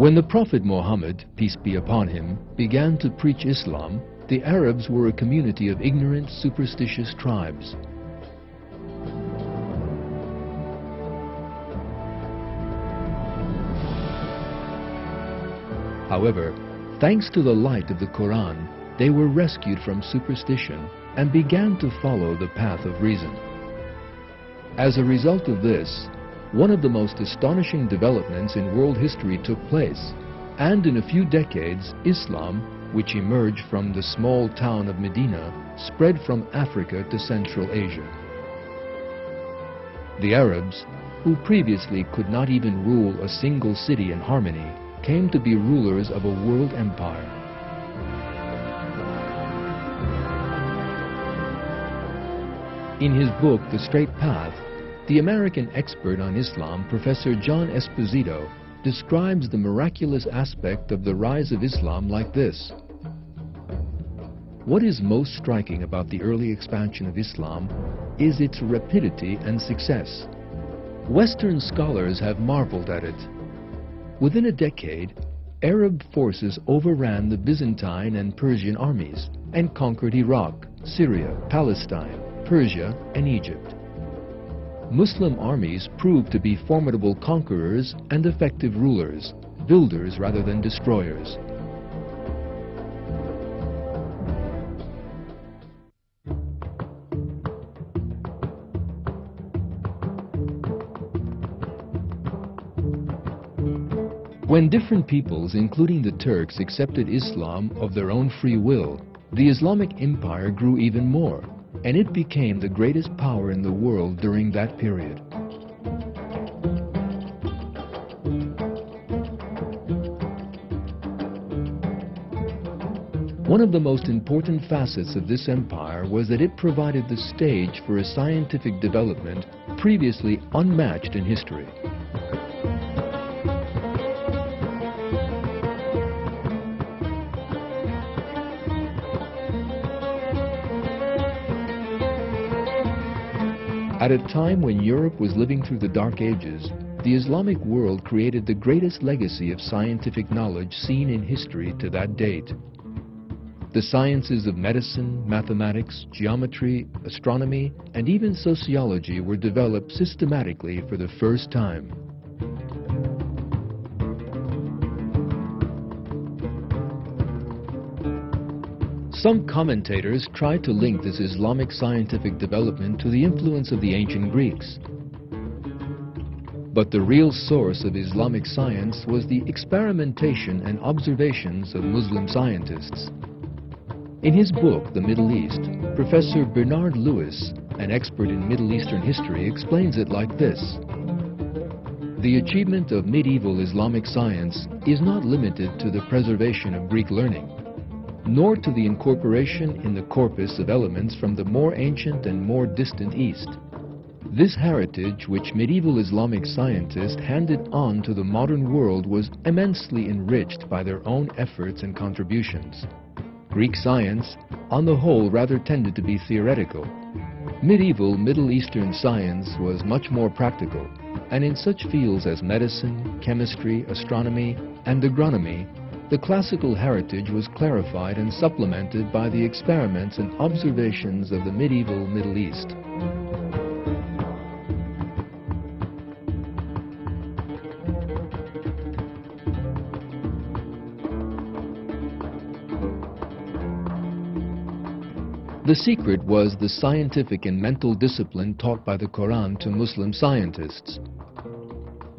When the Prophet Muhammad, peace be upon him, began to preach Islam, the Arabs were a community of ignorant, superstitious tribes. However, thanks to the light of the Quran, they were rescued from superstition and began to follow the path of reason. As a result of this, one of the most astonishing developments in world history took place, and in a few decades, Islam, which emerged from the small town of Medina, spread from Africa to Central Asia. The Arabs, who previously could not even rule a single city in harmony, came to be rulers of a world empire. In his book, The Straight Path, the American expert on Islam, Professor John Esposito, describes the miraculous aspect of the rise of Islam like this. What is most striking about the early expansion of Islam is its rapidity and success. Western scholars have marveled at it. Within a decade, Arab forces overran the Byzantine and Persian armies and conquered Iraq, Syria, Palestine, Persia, and Egypt. Muslim armies proved to be formidable conquerors and effective rulers, builders rather than destroyers. When different peoples, including the Turks, accepted Islam of their own free will, the Islamic Empire grew even more, and it became the greatest power in the world during that period. One of the most important facets of this empire was that it provided the stage for a scientific development previously unmatched in history. At a time when Europe was living through the Dark Ages, the Islamic world created the greatest legacy of scientific knowledge seen in history to that date. The sciences of medicine, mathematics, geometry, astronomy, and even sociology were developed systematically for the first time. Some commentators try to link this Islamic scientific development to the influence of the ancient Greeks. But the real source of Islamic science was the experimentation and observations of Muslim scientists. In his book, The Middle East, Professor Bernard Lewis, an expert in Middle Eastern history, explains it like this. The achievement of medieval Islamic science is not limited to the preservation of Greek learning, nor to the incorporation in the corpus of elements from the more ancient and more distant East. This heritage which medieval Islamic scientists handed on to the modern world was immensely enriched by their own efforts and contributions. Greek science, on the whole, rather tended to be theoretical. Medieval Middle Eastern science was much more practical, and in such fields as medicine, chemistry, astronomy, and agronomy, the classical heritage was clarified and supplemented by the experiments and observations of the medieval Middle East. The secret was the scientific and mental discipline taught by the Quran to Muslim scientists.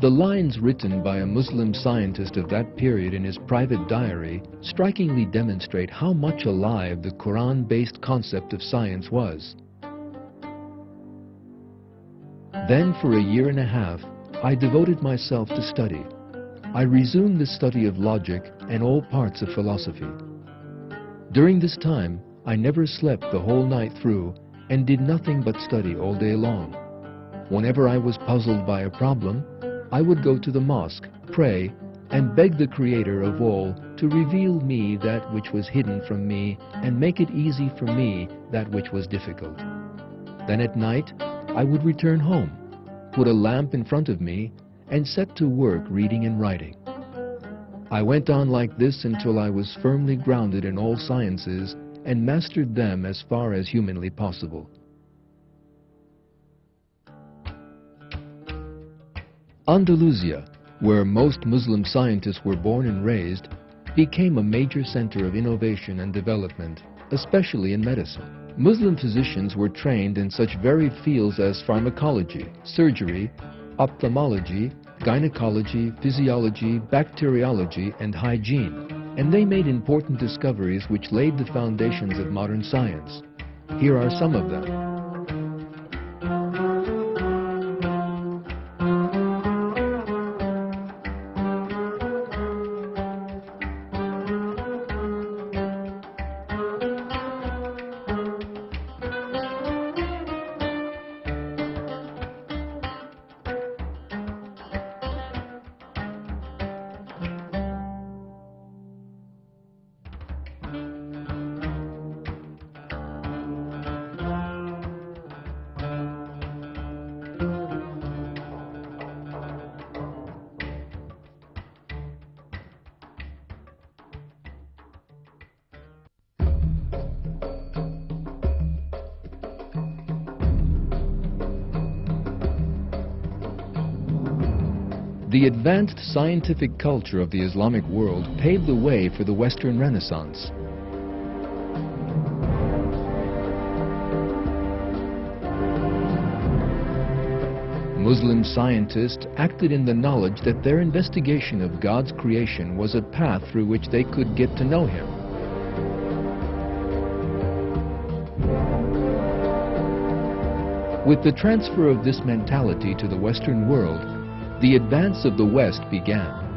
The lines written by a Muslim scientist of that period in his private diary strikingly demonstrate how much alive the Quran-based concept of science was. Then, for a year and a half, I devoted myself to study. I resumed the study of logic and all parts of philosophy. During this time, I never slept the whole night through and did nothing but study all day long. Whenever I was puzzled by a problem, I would go to the mosque, pray, and beg the Creator of all to reveal me that which was hidden from me and make it easy for me that which was difficult. Then at night, I would return home, put a lamp in front of me, and set to work reading and writing. I went on like this until I was firmly grounded in all sciences and mastered them as far as humanly possible. Andalusia, where most Muslim scientists were born and raised, became a major center of innovation and development, especially in medicine. Muslim physicians were trained in such varied fields as pharmacology, surgery, ophthalmology, gynecology, physiology, bacteriology, and hygiene, and they made important discoveries which laid the foundations of modern science. Here are some of them. The advanced scientific culture of the Islamic world paved the way for the Western Renaissance. Muslim scientists acted in the knowledge that their investigation of God's creation was a path through which they could get to know Him. With the transfer of this mentality to the Western world, the advance of the West began.